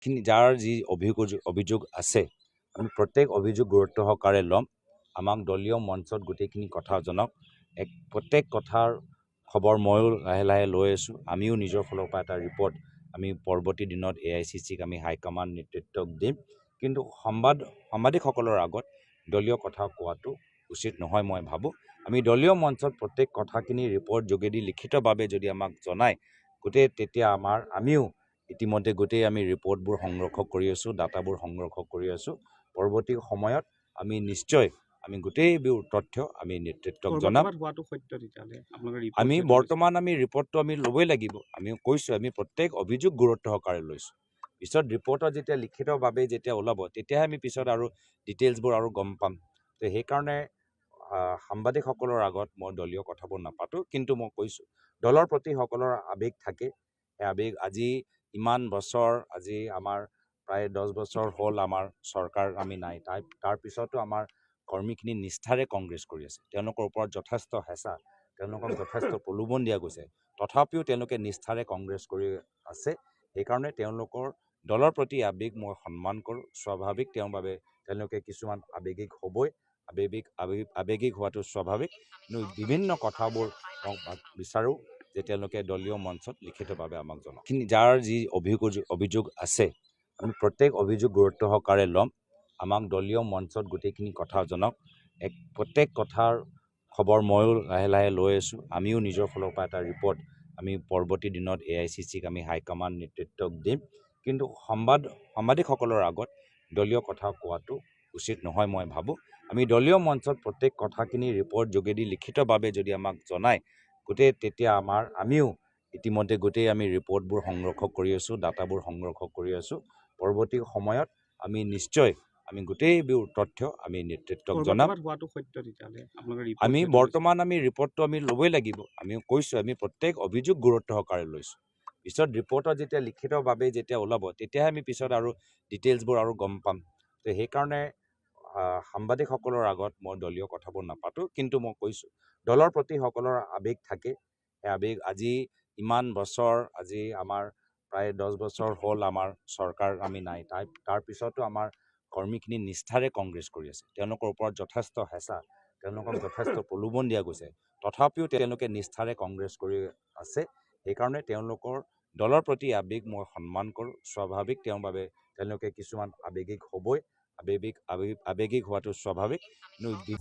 যাৰ যি অভিযোগ আছে আমি প্ৰত্যেক অভিযোগ গুৰুত্ব সহকাৰে ল'ম। আমাক দলীয় মঞ্চত গোটেইখিনি কথা জনাওক। প্ৰত্যেক কথাৰ খবৰ ময়ো লাহে লাহে লৈ আছোঁ। আমিও নিজৰ ফালৰ পৰা এটা ৰিপৰ্ট আমি পৰৱৰ্তী দিনত AICCক আমি হাইকমাণ্ড নেতৃত্বক দিম। কিন্তু সাংবাদিকসকলৰ আগত দলীয় কথা কোৱাটো উচিত নহয় মই ভাবোঁ। আমি দলীয় মঞ্চত প্ৰত্যেক কথাখিনি ৰিপৰ্ট যোগেদি লিখিতভাৱে যদি আমাক জনায় তেতিয়া আমিও ইতিমধ্যে গোটেই আমি ৰিপৰ্টবোৰ সংগ্ৰহ কৰি আছোঁ, ডাটাবোৰ সংগ্ৰহ কৰি আছোঁ। পৰৱৰ্তী সময়ত আমি নিশ্চয় গোটেইবোৰ তথ্য আমি নেতৃত্বক জনাম। আমি বৰ্তমান ৰিপৰ্টটো আমি ল'বই লাগিব। আমি কৈছোঁ আমি প্ৰত্যেক অভিযোগ গুৰুত্ব সহকাৰে লৈছোঁ। পিছত ৰিপৰ্টত যেতিয়া লিখিতভাৱে যেতিয়া ওলাব তেতিয়াহে আমি পিছত আৰু ডিটেইলছবোৰ আৰু গম পাম। তো সেইকাৰণে সাংবাদিকসকলৰ আগত মই দলীয় কথাবোৰ নাপাতোঁ। কিন্তু মই কৈছোঁ দলৰ প্ৰতি সকলৰ আৱেগ থাকে। সেই আৱেগ আজি ইমান বছৰ, আজি আমাৰ প্ৰায় 10 বছৰ হ'ল আমাৰ চৰকাৰ আমি নাই। তাৰ পিছতো আমাৰ কৰ্মীখিনি নিষ্ঠাৰে কংগ্ৰেছ কৰি আছে। তেওঁলোকৰ ওপৰত যথেষ্ট হেঁচা, তেওঁলোকক যথেষ্ট প্ৰলোভন দিয়া গৈছে। তথাপিও তেওঁলোকে নিষ্ঠাৰে কংগ্ৰেছ কৰি আছে। সেইকাৰণে তেওঁলোকৰ দলৰ প্ৰতি আৱেগ মই সন্মান কৰোঁ। স্বাভাৱিক তেওঁলোকে কিছুমান আৱেগিক হ'বই। আৱেগিক হোৱাটো স্বাভাৱিক। কিন্তু বিভিন্ন কথাবোৰ মই বিচাৰোঁ যে তেওঁলোকে দলীয় মঞ্চত লিখিতভাৱে আমাক জনাওক। যাৰ যি অভিযোগ আছে আমি প্ৰত্যেক অভিযোগ গুৰুত্ব সহকাৰে ল'ম। আমাক দলীয় মঞ্চত গোটেইখিনি কথা জনাওক। প্ৰত্যেক কথাৰ খবৰ ময়ো লাহে লাহে লৈ আছোঁ। আমিও নিজৰ ফালৰ পৰা এটা ৰিপৰ্ট আমি পৰৱৰ্তী দিনত AICCক আমি হাইকমাণ্ড নেতৃত্বক দিম। কিন্তু সাংবাদিকসকলৰ আগত দলীয় কথা কোৱাটো উচিত নহয় মই ভাবোঁ। আমি দলীয় মঞ্চত প্ৰত্যেক কথাখিনি ৰিপৰ্ট যোগেদি লিখিতভাৱে যদি আমাক জনায় তেতিয়া আমিও ইতিমধ্যে গোটেই আমি ৰিপৰ্টবোৰ সংগ্ৰহ কৰি আছোঁ, ডাটাবোৰ সংগ্ৰহ কৰি আছোঁ। পৰৱৰ্তী সময়ত আমি নিশ্চয় গোটেইবোৰ তথ্য আমি নেতৃত্বক জনাম। আমি বৰ্তমান ৰিপৰ্টটো আমি ল'বই লাগিব। আমি কৈছোঁ আমি প্ৰত্যেক অভিযোগ গুৰুত্ব সহকাৰে লৈছোঁ। পিছত ৰিপৰ্টত যেতিয়া লিখিতভাৱে যেতিয়া ওলাব তেতিয়াহে আমি পিছত আৰু ডিটেইলছবোৰ আৰু গম পাম। তো সেইকাৰণে সাংবাদিকসকলৰ আগত মই দলীয় কথাবোৰ নাপাতোঁ। কিন্তু মই কৈছোঁ দলৰ প্ৰতি সকলৰ আৱেগ থাকে। সেই আৱেগ আজি ইমান বছৰ, আজি আমাৰ প্ৰায় 10 বছৰ হ'ল আমাৰ চৰকাৰ আমি নাই। তাৰ পিছতো আমাৰ কৰ্মীখিনি নিষ্ঠাৰে কংগ্ৰেছ কৰি আছে। তেওঁলোকৰ ওপৰত যথেষ্ট হেঁচা, তেওঁলোকক যথেষ্ট প্ৰলোভন দিয়া গৈছে। তথাপিও তেওঁলোকে নিষ্ঠাৰে কংগ্ৰেছ কৰি আছে। সেইকাৰণে তেওঁলোকৰ দলৰ প্ৰতি আৱেগ মই সন্মান কৰোঁ। স্বাভাৱিক তেওঁলোকে কিছুমান আৱেগিক হ'বই। আৱেগিক হোৱাটো স্বাভাৱিক। কিন্তু